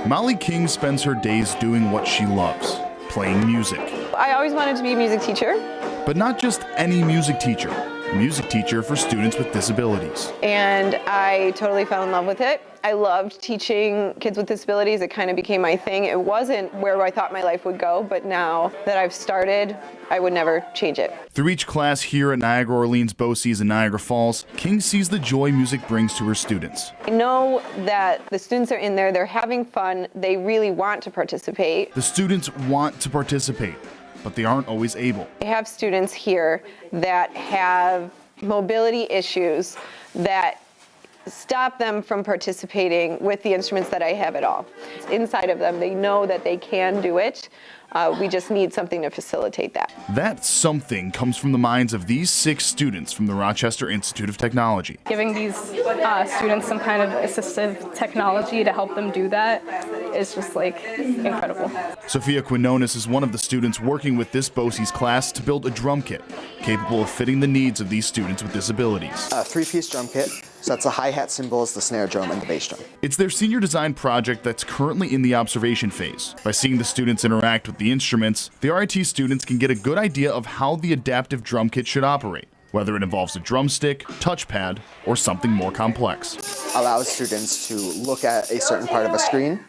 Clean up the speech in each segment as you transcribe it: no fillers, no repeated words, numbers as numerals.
Molly King spends her days doing what she loves, playing music. I always wanted to be a music teacher. But not just any music teacher. A music teacher for students with disabilities. And I totally fell in love with it. I loved teaching kids with disabilities. It kind of became my thing. It wasn't where I thought my life would go, but now that I've started, I would never change it. Through each class here at Niagara Orleans, BOCES, and Niagara Falls, King sees the joy music brings to her students. I know that the students are in there, they're having fun, they really want to participate. The students want to participate, but they aren't always able. I have students here that have mobility issues that stop them from participating with the instruments that I have at all. It's inside of them, they know that they can do it. We just need something to facilitate that. That something comes from the minds of these 6 students from the Rochester Institute of Technology. Giving these students some kind of assistive technology to help them do that is just like incredible. Sophia Quinones is one of the students working with this BOCES class to build a drum kit capable of fitting the needs of these students with disabilities. A 3-piece drum kit. So that's the hi-hat cymbals, the snare drum, and the bass drum. It's their senior design project that's currently in the observation phase. By seeing the students interact with the instruments, the RIT students can get a good idea of how the adaptive drum kit should operate, whether it involves a drumstick, touchpad, or something more complex. Allows students to look at a certain part of a screen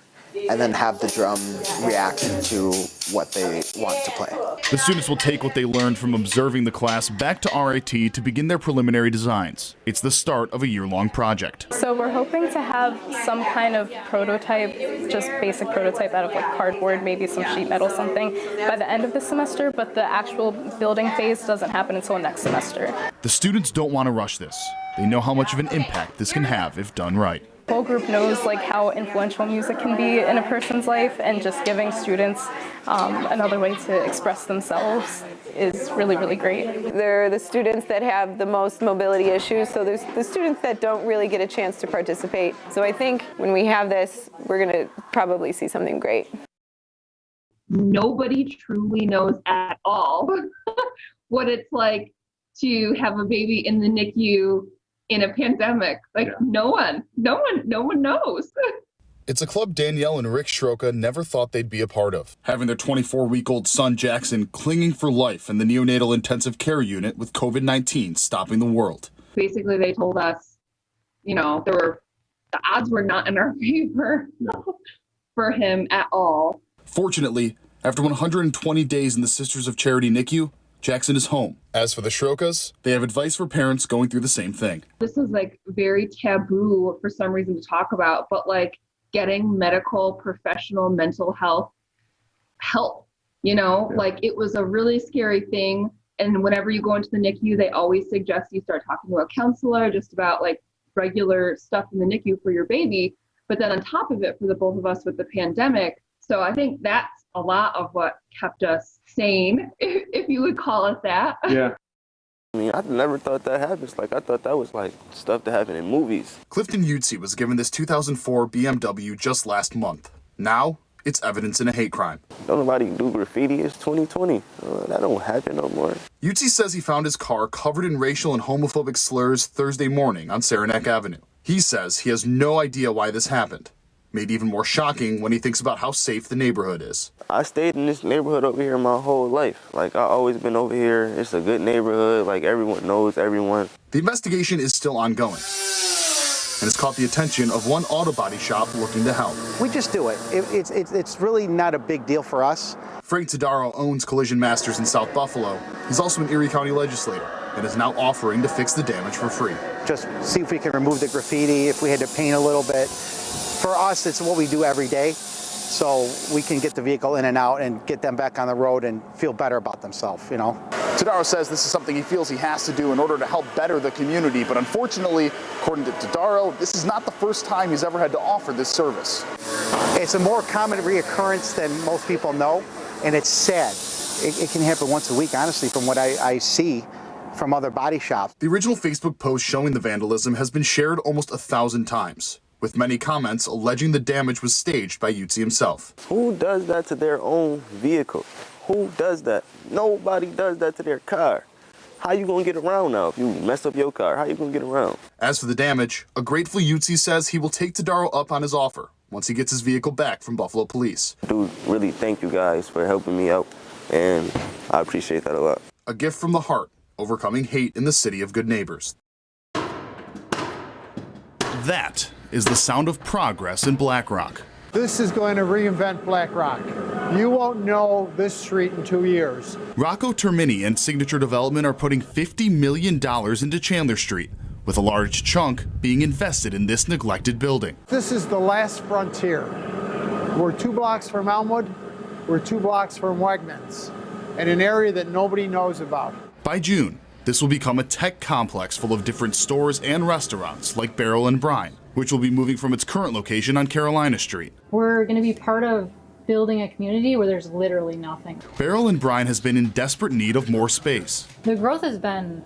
and then have the drum react to what they want to play. The students will take what they learned from observing the class back to RIT to begin their preliminary designs. It's the start of a year-long project. So we're hoping to have some kind of prototype, just basic prototype out of like cardboard, maybe some sheet metal, something, by the end of the semester, but the actual building phase doesn't happen until next semester. The students don't want to rush this. They know how much of an impact this can have if done right. The whole group knows like how influential music can be in a person's life, and just giving students another way to express themselves is really, really great. They're the students that have the most mobility issues, so there's the students that don't really get a chance to participate. So I think when we have this, we're going to probably see something great. Nobody truly knows at all what it's like to have a baby in the NICU in a pandemic. Like, yeah. No one knows. It's a club Danielle and Rick Schroka never thought they'd be a part of. Having their 24-week-old son Jackson clinging for life in the neonatal intensive care unit with COVID-19 stopping the world. Basically, they told us, you know, the odds were not in our favor for him at all. Fortunately, after 120 days in the Sisters of Charity NICU, Jackson is home. As for the Schrokas, they have advice for parents going through the same thing. This is like very taboo for some reason to talk about, but like getting medical, professional mental health help, you know, like it was a really scary thing. And whenever you go into the NICU, they always suggest you start talking to a counselor just about like regular stuff in the NICU for your baby. But then on top of it, for the both of us with the pandemic, so I think that's a lot of what kept us sane, if you would call it that. Yeah. I mean, I never thought that happens. Like, I thought that was like stuff that happened in movies. Clifton Utsi was given this 2004 BMW just last month. Now, it's evidence in a hate crime. Don't nobody do graffiti. It's 2020. That don't happen no more. Utsi says he found his car covered in racial and homophobic slurs Thursday morning on Saranac Avenue. He says he has no idea why this happened. Made even more shocking when he thinks about how safe the neighborhood is. I stayed in this neighborhood over here my whole life. Like, I've always been over here. It's a good neighborhood. Like, everyone knows everyone. The investigation is still ongoing and has caught the attention of one auto body shop looking to help. We just do it. It's really not a big deal for us. Frank Tadaro owns Collision Masters in South Buffalo. He's also an Erie County legislator and is now offering to fix the damage for free. Just see if we can remove the graffiti, if we had to paint a little bit. For us, it's what we do every day, so we can get the vehicle in and out and get them back on the road and feel better about themselves, you know. Tadaro says this is something he feels he has to do in order to help better the community, but unfortunately, according to Tadaro, this is not the first time he's ever had to offer this service. It's a more common reoccurrence than most people know, and it's sad. It can happen once a week, honestly, from what I see from other body shops. The original Facebook post showing the vandalism has been shared almost 1,000 times, with many comments alleging the damage was staged by Utsi himself. Who does that to their own vehicle? Who does that? Nobody does that to their car. How you gonna get around now if you mess up your car? How you gonna get around? As for the damage, a grateful Utsi says he will take Tadaro up on his offer, once he gets his vehicle back from Buffalo Police. Dude, really thank you guys for helping me out, and I appreciate that a lot. A gift from the heart, overcoming hate in the city of good neighbors. That is the sound of progress in Black Rock. This is going to reinvent Black Rock. You won't know this street in 2 years. Rocco Termini and Signature Development are putting $50 million into Chandler Street, with a large chunk being invested in this neglected building. This is the last frontier. We're 2 blocks from Elmwood. We're 2 blocks from Wegmans, in an area that nobody knows about. By June, this will become a tech complex full of different stores and restaurants like Barrel and Brine, which will be moving from its current location on Carolina Street. We're going to be part of building a community where there's literally nothing. Barrel and Brine has been in desperate need of more space. The growth has been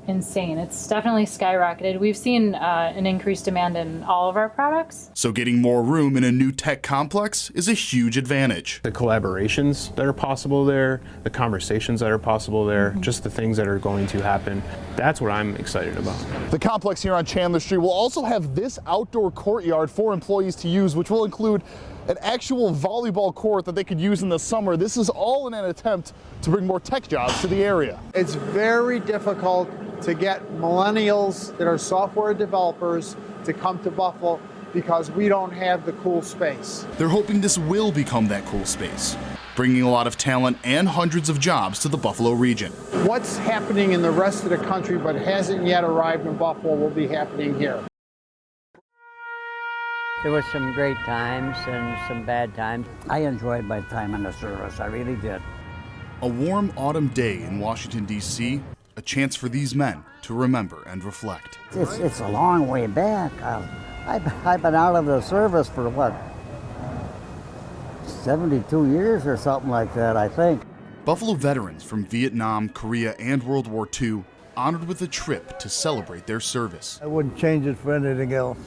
insane. It's definitely skyrocketed. We've seen an increased demand in all of our products. So getting more room in a new tech complex is a huge advantage. The collaborations that are possible there, the conversations that are possible there, just the things that are going to happen, that's what I'm excited about. The complex here on Chandler Street will also have this outdoor courtyard for employees to use, which will include an actual volleyball court that they could use in the summer. This is all in an attempt to bring more tech jobs to the area. It's very difficult to get millennials that are software developers to come to Buffalo because we don't have the cool space. They're hoping this will become that cool space, bringing a lot of talent and hundreds of jobs to the Buffalo region. What's happening in the rest of the country but hasn't yet arrived in Buffalo will be happening here. There was some great times and some bad times. I enjoyed my time in the service, I really did. A warm autumn day in Washington, D.C., a chance for these men to remember and reflect. It's a long way back. I've been out of the service for what, 72 years or something like that, I think. Buffalo veterans from Vietnam, Korea, and World War II honored with a trip to celebrate their service. I wouldn't change it for anything else.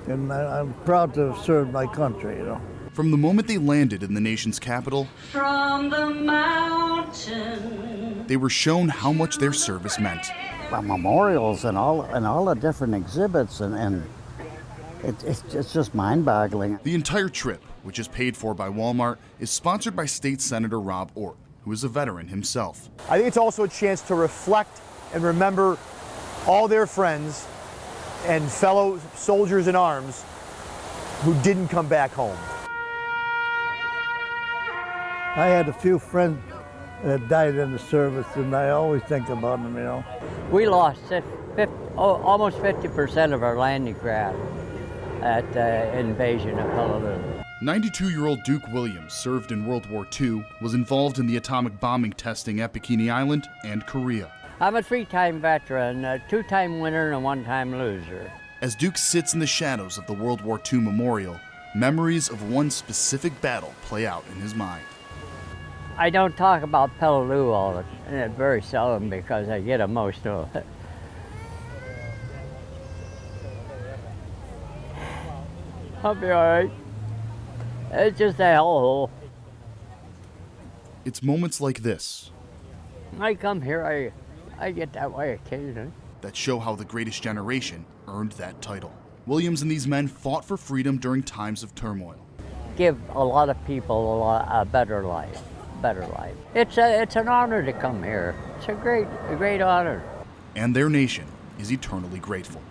And I'm proud to have served my country, you know. From the moment they landed in the nation's capital, from the mountain, they were shown how much their service meant. Well, memorials and all the different exhibits, and it's just mind-boggling. The entire trip, which is paid for by Walmart, is sponsored by State Senator Rob Ort, who is a veteran himself. I think it's also a chance to reflect and remember all their friends and fellow soldiers in arms who didn't come back home. I had a few friends that died in the service, and I always think about them, you know. We lost almost 50% of our landing craft at the invasion of Honolulu. 92-year-old Duke Williams served in World War II, was involved in the atomic bombing testing at Bikini Island and Korea. I'm a 3-time veteran, a 2-time winner and a 1-time loser. As Duke sits in the shadows of the World War II memorial, memories of one specific battle play out in his mind. I don't talk about Peleliu all the time, very seldom, because I get emotional. I'll be all right. It's just a hellhole. It's moments like this I come here, I get that way occasionally. that show how the greatest generation earned that title. Williams and these men fought for freedom during times of turmoil. Give a lot of people a better life. It's an honor to come here. It's a great honor. And their nation is eternally grateful.